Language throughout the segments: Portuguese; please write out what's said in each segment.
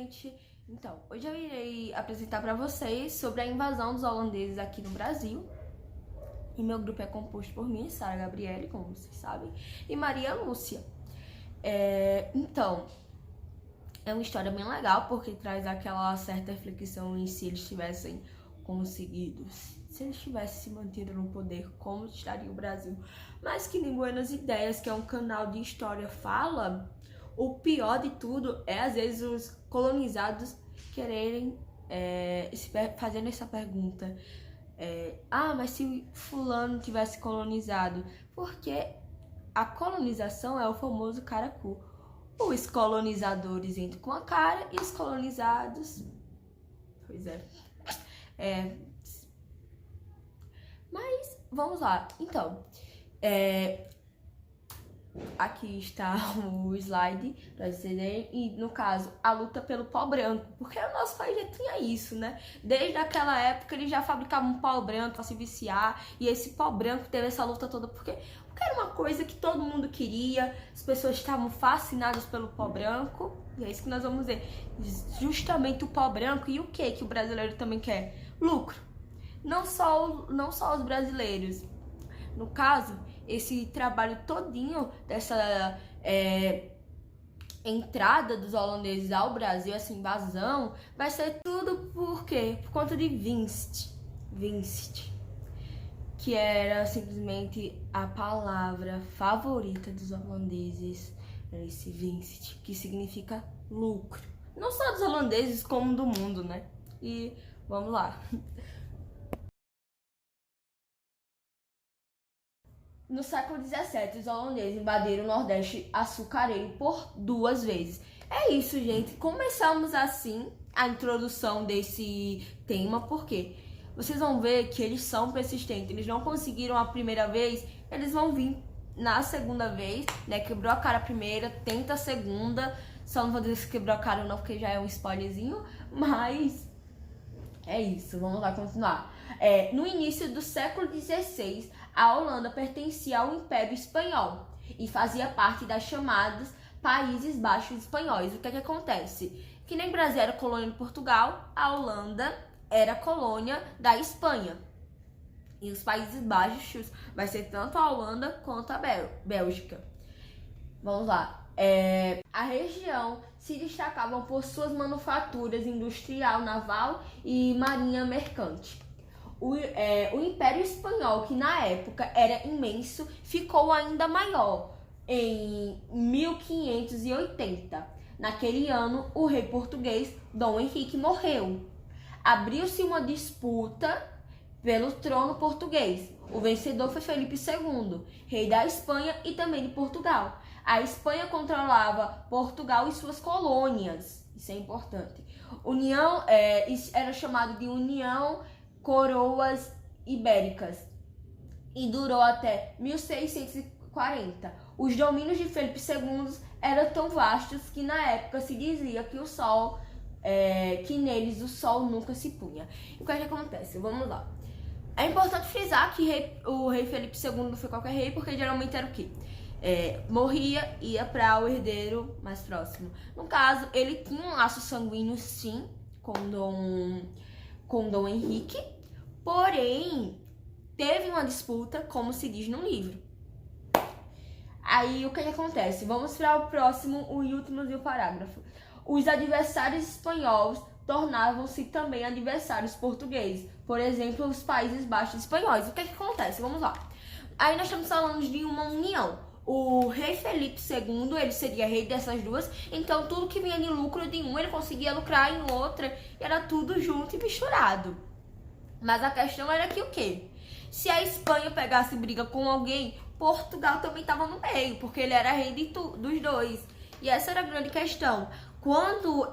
gente! Então, hoje eu irei apresentar para vocês sobre a invasão dos holandeses aqui no Brasil. E meu grupo é composto por mim, Sara Gabriele, como vocês sabem, e Maria Lúcia. Então, é uma história bem legal, porque traz aquela certa reflexão em se eles tivessem conseguido, se eles tivessem se mantido no poder, como estaria o Brasil. Mas que nem Buenas Ideias, que é um canal de história, fala, o pior de tudo é às vezes os colonizados quererem, fazendo essa pergunta, mas se fulano tivesse colonizado, porque a colonização é o famoso caracu. Os colonizadores entram com a cara e os colonizados, pois é. Mas vamos lá. Então, aqui está o slide para vocês verem, e no caso a luta pelo pau branco, porque o nosso país já tinha isso, né? Desde aquela época eles já fabricavam um pau branco para se viciar, e esse pau branco teve essa luta toda porque era uma coisa que todo mundo queria, as pessoas estavam fascinadas pelo pau branco, e é isso que nós vamos ver, justamente o pau branco. E o que o brasileiro também quer? Lucro. Não só os brasileiros. No caso, esse trabalho todinho dessa entrada dos holandeses ao Brasil, essa invasão, vai ser tudo por quê? Por conta de Vincent, que era simplesmente a palavra favorita dos holandeses, esse Vincent, que significa lucro. Não só dos holandeses, como do mundo, né? E vamos lá. No século XVII, os holandeses invadiram o Nordeste açucareiro por 2 vezes. É isso, gente. Começamos assim a introdução desse tema, porque vocês vão ver que eles são persistentes. Eles não conseguiram a primeira vez, eles vão vir na segunda vez, né? Quebrou a cara a primeira, tenta a segunda. Só não vou dizer se quebrou a cara ou não, porque já é um spoilerzinho, mas é isso. Vamos lá continuar. No início do século XVI, a Holanda pertencia ao Império Espanhol e fazia parte das chamadas Países Baixos Espanhóis. O que acontece? Que nem o Brasil era colônia de Portugal, a Holanda era colônia da Espanha. E os Países Baixos vai ser tanto a Holanda quanto a Bélgica. Vamos lá. A região se destacava por suas manufaturas industrial, naval e marinha mercante. O Império Espanhol, que na época era imenso, ficou ainda maior em 1580. Naquele ano, o rei português Dom Henrique morreu. Abriu-se uma disputa pelo trono português. O vencedor foi Felipe II, rei da Espanha e também de Portugal. A Espanha controlava Portugal e suas colônias. Isso é importante. Isso era chamado de União Coroas Ibéricas e durou até 1640. Os domínios de Felipe II eram tão vastos que na época se dizia que que neles o sol nunca se punha. E o que acontece? Vamos lá. É importante frisar que o rei Felipe II não foi qualquer rei, porque geralmente era o quê? Morria, ia para o herdeiro mais próximo. No caso, ele tinha um laço sanguíneo, sim, com Dom Henrique, porém, teve uma disputa, como se diz no livro. Aí, o que acontece? Vamos para o próximo, o último parágrafo. Os adversários espanhóis tornavam-se também adversários portugueses, por exemplo, os Países Baixos espanhóis. O que acontece? Vamos lá. Aí nós estamos falando de uma união. O rei Felipe II, ele seria rei dessas duas, então tudo que vinha de lucro de um, ele conseguia lucrar em outra, era tudo junto e misturado. Mas a questão era que o quê? Se a Espanha pegasse briga com alguém, Portugal também estava no meio, porque ele era rei dos dois. E essa era a grande questão. Quando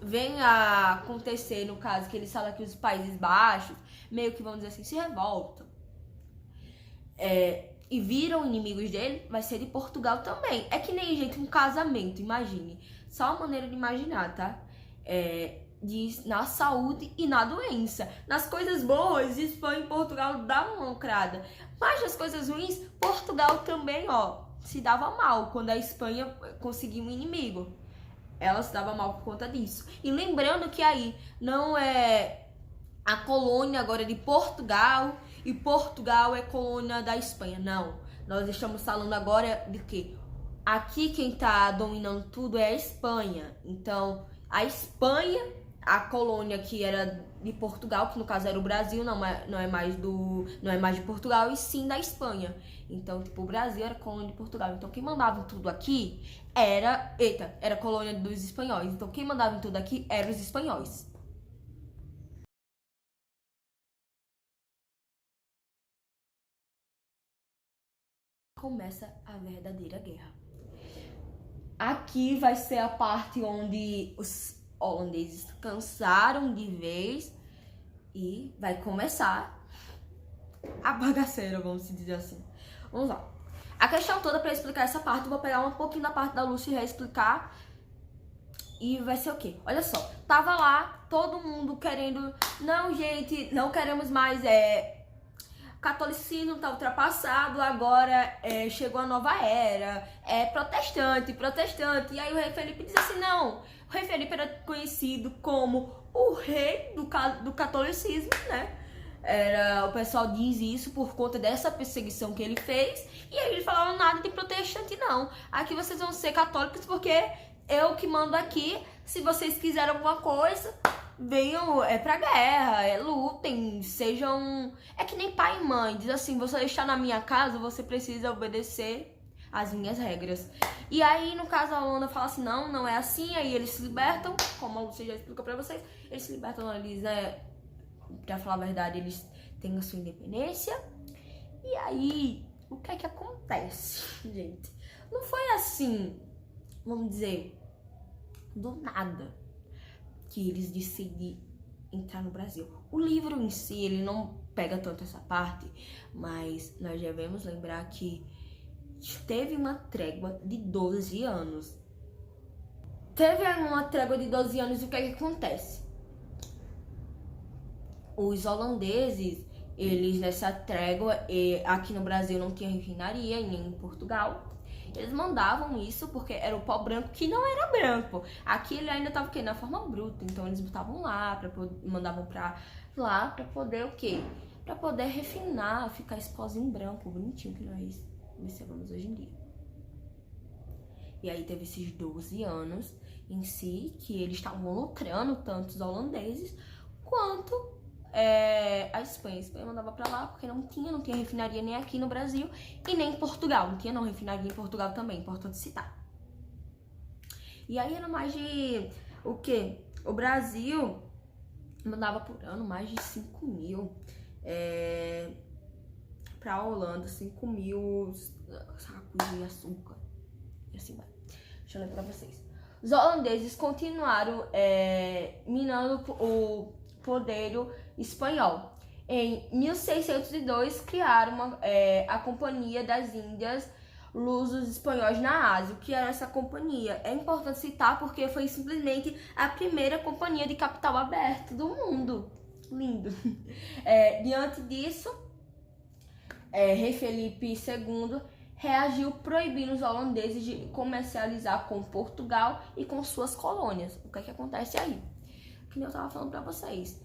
vem a acontecer, no caso, que eles falam que os Países Baixos, meio que, vamos dizer assim, se revoltam, e viram inimigos dele, vai ser de Portugal também. É que nem, gente, um casamento, imagine. Só uma maneira de imaginar, tá? Na saúde e na doença. Nas coisas boas, Espanha e Portugal davam uma lucrada. Mas nas coisas ruins, Portugal também, se dava mal quando a Espanha conseguia um inimigo. ela se dava mal por conta disso. E lembrando que aí não é a colônia agora de Portugal e Portugal é colônia da Espanha. Não, nós estamos falando agora de que aqui quem tá dominando tudo é a Espanha. Então, a Espanha, a colônia que era de Portugal, que no caso era o Brasil, não é mais de Portugal, e sim da Espanha. Então, tipo, o Brasil era colônia de Portugal. Então, quem mandava tudo aqui era colônia dos espanhóis. Então, quem mandava em tudo aqui eram os espanhóis. Começa a verdadeira guerra. Aqui vai ser a parte onde os holandeses cansaram de vez e vai começar a bagaceira, vamos dizer assim. Vamos lá. A questão toda para explicar essa parte, eu vou pegar um pouquinho da parte da Lúcia e reexplicar. E vai ser o quê? Olha só, tava lá todo mundo querendo, não gente, não queremos mais, catolicismo tá ultrapassado, agora chegou a nova era, protestante. E aí o rei Felipe diz assim, não, o rei Felipe era conhecido como o rei do catolicismo, né? O pessoal diz isso por conta dessa perseguição que ele fez, e aí ele falava nada de protestante não. Aqui vocês vão ser católicos porque eu que mando aqui, se vocês quiserem alguma coisa, venham pra guerra, lutem, sejam... É que nem pai e mãe, diz assim, você está na minha casa, você precisa obedecer as minhas regras. E aí, no caso, a Holanda fala assim, não é assim, aí eles se libertam, como a Lúcia já explicou pra vocês, eles se libertam, eles, pra falar a verdade, eles têm a sua independência. E aí, o que é que acontece, gente? Não foi assim, vamos dizer, do nada que eles decidem entrar no Brasil. O livro em si, ele não pega tanto essa parte, mas nós devemos lembrar que teve uma trégua de 12 anos. Teve uma trégua de 12 anos e o que é que acontece? Os holandeses, eles nessa trégua, aqui no Brasil não tinha refinaria, nem em Portugal. Eles mandavam isso porque era o pó branco que não era branco. Aqui ele ainda tava o quê? Na forma bruta. Então eles botavam lá, mandavam pra lá pra poder o quê? Pra poder refinar, ficar esse pozinho branco, bonitinho que nós observamos hoje em dia. E aí teve esses 12 anos em si que eles estavam lucrando tanto os holandeses quanto a Espanha. A Espanha mandava pra lá porque não tinha refinaria nem aqui no Brasil e nem em Portugal. Não tinha refinaria em Portugal também, importante citar. E aí era mais de o quê? O Brasil mandava por ano mais de 5 mil pra Holanda, 5 mil sacos de açúcar. E assim vai. Deixa eu ler pra vocês. Os holandeses continuaram minando o poderio espanhol. Em 1602, criaram a Companhia das Índias Lusos Espanhóis na Ásia. O que era essa companhia? É importante citar porque foi simplesmente a primeira companhia de capital aberto do mundo. Lindo. Diante disso, rei Felipe II reagiu proibindo os holandeses de comercializar com Portugal e com suas colônias. O que é que acontece aí? Que nem eu tava falando pra vocês.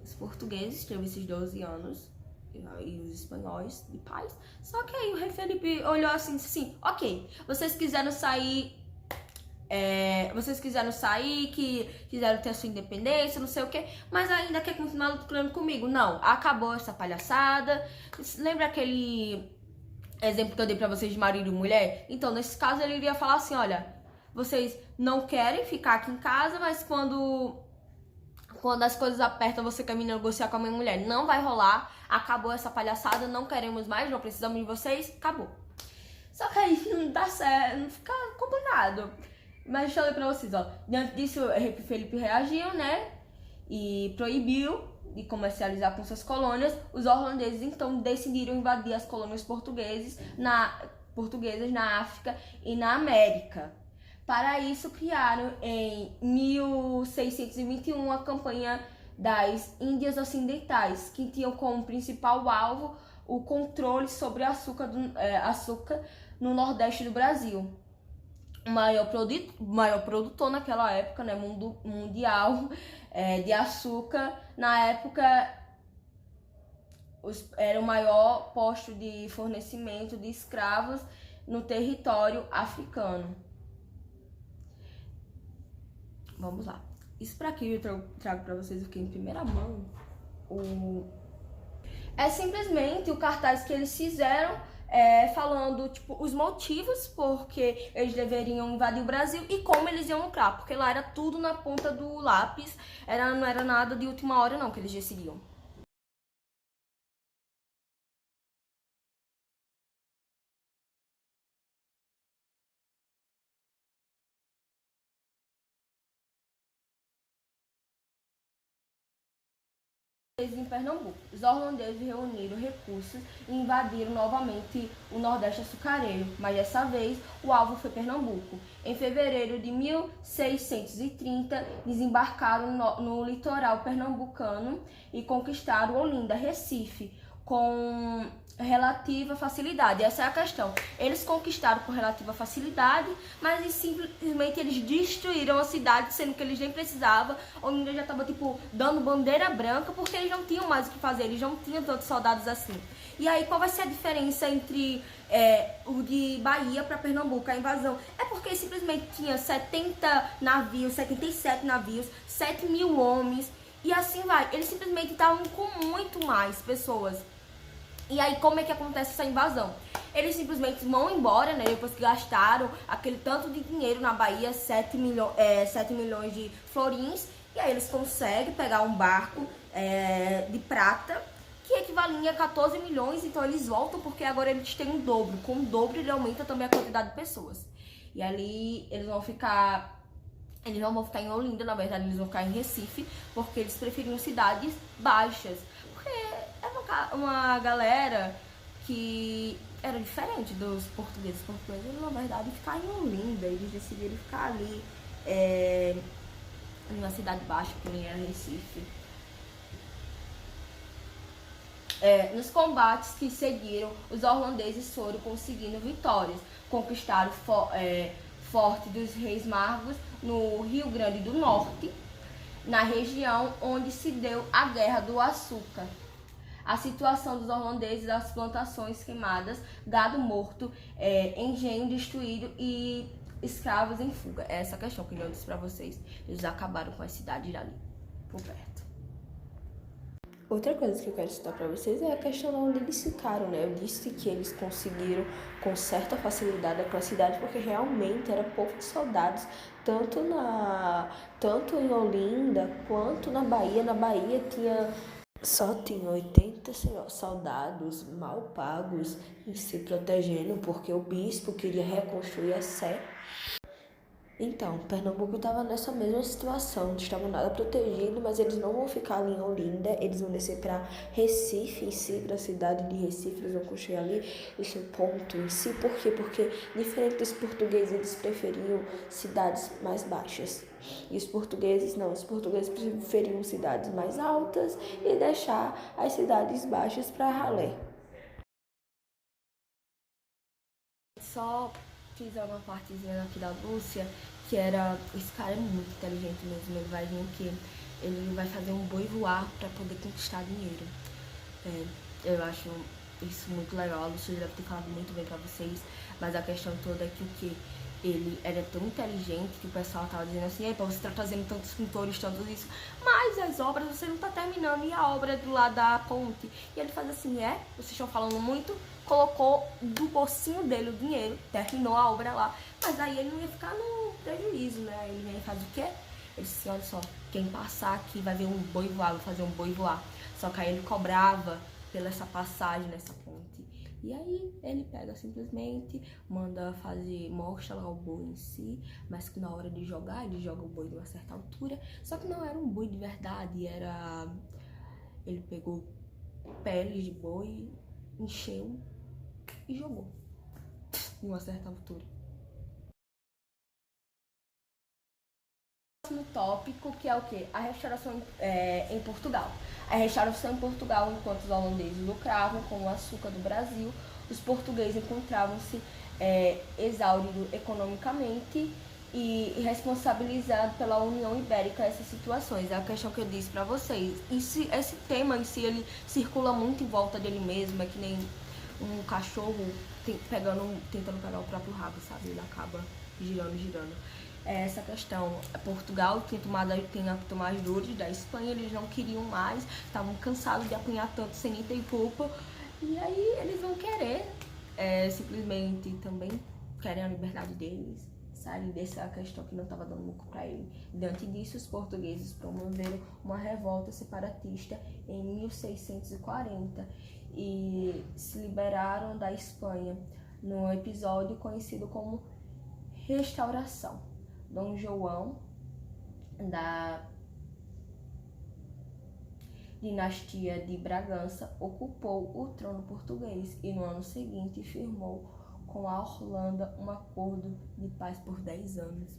Os portugueses tiveram esses 12 anos e os espanhóis de paz. Só que aí o rei Felipe olhou assim, ok, vocês quiseram sair, que quiseram ter a sua independência, não sei o que, mas ainda quer continuar lutando comigo. Não, acabou essa palhaçada. Lembra aquele exemplo que eu dei pra vocês de marido e mulher? Então, nesse caso, ele iria falar assim, olha, vocês não querem ficar aqui em casa, mas quando as coisas apertam, você quer me negociar com a minha mulher. Não vai rolar, acabou essa palhaçada, não queremos mais, não precisamos de vocês, acabou. Só que aí não dá certo, não fica complicado. Mas deixa eu ler pra vocês, ó. Diante disso, o rei Felipe reagiu, né? E proibiu de comercializar com suas colônias. Os holandeses, então, decidiram invadir as colônias portuguesas na África e na América. Para isso, criaram em 1621 a Campanha das Índias Ocidentais, que tinham como principal alvo o controle sobre açúcar no Nordeste do Brasil. maior produtor naquela época, né, mundial, de açúcar. Na época, era o maior posto de fornecimento de escravos no território africano. Vamos lá. Isso pra aqui eu trago pra vocês aqui em primeira mão. É simplesmente o cartaz que eles fizeram, falando, tipo, os motivos porque eles deveriam invadir o Brasil e como eles iam lucrar, porque lá era tudo na ponta do lápis, não era nada de última hora não que eles decidiam. Em Pernambuco. Os holandeses reuniram recursos e invadiram novamente o Nordeste açucareiro, mas dessa vez o alvo foi Pernambuco. Em fevereiro de 1630, desembarcaram no litoral pernambucano e conquistaram Olinda, Recife, com relativa facilidade. Essa é a questão. Eles conquistaram com relativa facilidade, mas simplesmente eles destruíram a cidade, sendo que eles nem precisavam. Olinda já estava tipo dando bandeira branca, porque eles não tinham mais o que fazer, eles não tinham tantos soldados assim. E aí qual vai ser a diferença entre o de Bahia para Pernambuco, a invasão? É porque simplesmente tinha 77 navios, 7 mil homens, e assim vai. Eles simplesmente estavam com muito mais pessoas. E aí, como é que acontece essa invasão? Eles simplesmente vão embora, né? Depois que gastaram aquele tanto de dinheiro na Bahia, 7 milhões de florins. E aí eles conseguem pegar um barco de prata, que equivalia a 14 milhões. Então eles voltam porque agora eles têm um dobro. Com o dobro ele aumenta também a quantidade de pessoas. E ali eles não vão ficar em Olinda, na verdade eles vão ficar em Recife, porque eles preferiam cidades baixas. Porque era uma galera que era diferente dos portugueses. Os portugueses, na verdade, ficaram em Olinda. Eles decidiram ficar ali, em uma cidade baixa, que nem era Recife. Nos combates que seguiram, os holandeses foram conseguindo vitórias. Conquistaram Forte dos Reis Magos, no Rio Grande do Norte, na região onde se deu a Guerra do Açúcar. A situação dos holandeses, as plantações queimadas, gado morto, engenho destruído e escravos em fuga. É essa questão que eu disse pra vocês. Eles acabaram com as cidades ali, por perto. Outra coisa que eu quero citar pra vocês é a questão onde eles ficaram, né? Eu disse que eles conseguiram com certa facilidade aquela cidade porque realmente era pouco de soldados, tanto em Olinda quanto na Bahia. Na Bahia só tinha 80 soldados mal pagos e se protegendo porque o bispo queria reconstruir a Sé. Então, Pernambuco estava nessa mesma situação, não estavam nada protegidos, mas eles não vão ficar ali em Olinda, eles vão descer para Recife em si, para a cidade de Recife, eles vão construir ali esse ponto em si. Por quê? Porque, diferente dos portugueses, eles preferiam cidades mais baixas. E os portugueses não, os portugueses preferiam cidades mais altas e deixar as cidades baixas para ralé. Só fiz uma partezinha aqui da Lúcia, que era... Esse cara é muito inteligente mesmo, ele vai vir aqui, ele vai fazer um boi voar pra poder conquistar dinheiro. Eu acho isso muito legal, a Lúcia deve ter falado muito bem pra vocês, mas a questão toda é que o que? Ele era tão inteligente que o pessoal tava dizendo assim, epa, você tá trazendo tantos pintores, tanto isso, mas as obras você não tá terminando, e a obra do lado da ponte? E ele faz assim, vocês estão falando muito? Colocou do bolsinho dele o dinheiro, terminou a obra lá, mas aí ele não ia ficar no prejuízo, né? Ele vem e faz o quê? Ele disse, olha só, quem passar aqui vai ver um boi voar, vai fazer um boi voar. Só que aí ele cobrava pela essa passagem nessa ponte. E aí ele pega simplesmente, mostra lá o boi em si, mas que na hora de jogar, ele joga o boi de uma certa altura, só que não era um boi de verdade, ele pegou pele de boi, encheu e jogou de uma certa altura. No tópico, que é o quê? A restauração em Portugal. A restauração em Portugal, enquanto os holandeses lucravam com o açúcar do Brasil, os portugueses encontravam-se exaurido economicamente e responsabilizado pela União Ibérica essas situações. É a questão que eu disse pra vocês. Esse tema em si, ele circula muito em volta dele mesmo, é que nem um cachorro tentando pegar o próprio rabo, sabe? Ele acaba girando, girando. É essa questão. Portugal tem tomado as dores da Espanha, eles não queriam mais, estavam cansados de apanhar tanto sem nem ter culpa. E aí eles vão querer, simplesmente também querem a liberdade deles, sabe? Dessa questão que não estava dando lucro para ele. Diante disso, os portugueses promoveram uma revolta separatista em 1640 e se liberaram da Espanha no episódio conhecido como Restauração. Dom João, da dinastia de Bragança, ocupou o trono português e no ano seguinte firmou com a Holanda um acordo de paz por 10 anos.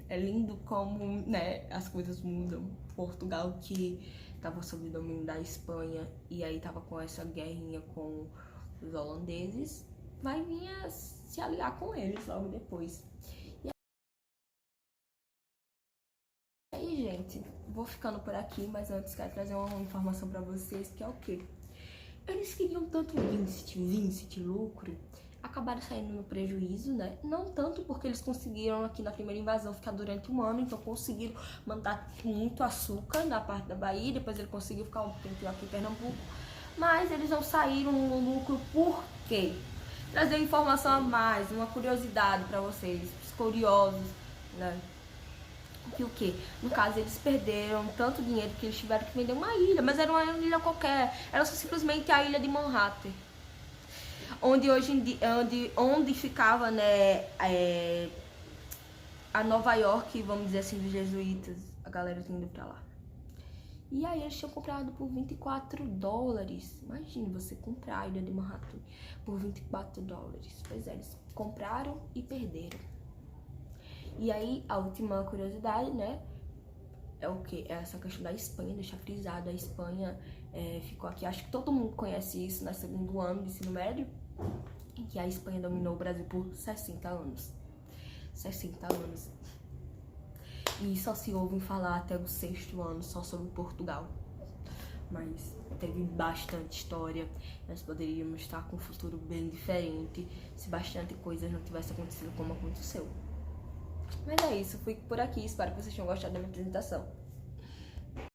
É lindo como, né, as coisas mudam. Portugal, que estava sob o domínio da Espanha e aí estava com essa guerrinha com os holandeses, vai vir a se aliar com eles logo depois. E aí, gente, vou ficando por aqui, mas antes quero trazer uma informação pra vocês, que é o quê? Eles queriam tanto Vincent, lucro, acabaram saindo no prejuízo, né? Não tanto porque eles conseguiram aqui na primeira invasão ficar durante um ano, então conseguiram mandar muito açúcar na parte da Bahia, depois ele conseguiu ficar um tempo aqui em Pernambuco, mas eles não saíram no lucro por quê? Trazer informação a mais, uma curiosidade pra vocês, os curiosos, né? Que o quê? No caso, eles perderam tanto dinheiro que eles tiveram que vender uma ilha, mas era uma ilha qualquer, era só simplesmente a ilha de Manhattan, onde hoje em dia, onde ficava, né, a Nova York, vamos dizer assim, dos jesuítas, a galera indo pra lá. E aí eles tinham comprado por 24 dólares. Imagine você comprar a ilha de Manhattan por 24 dólares. Pois é, eles compraram e perderam. E aí, a última curiosidade, né, é o que? É essa questão da Espanha, deixar frisado, a Espanha ficou aqui, acho que todo mundo conhece isso, no segundo ano de ensino médio, em que a Espanha dominou o Brasil por 60 anos. 60 anos. E só se ouvem falar até o 6º ano, só sobre Portugal. Mas teve bastante história, nós poderíamos estar com um futuro bem diferente se bastante coisas não tivesse acontecido como aconteceu. Mas é isso, fui por aqui, espero que vocês tenham gostado da minha apresentação.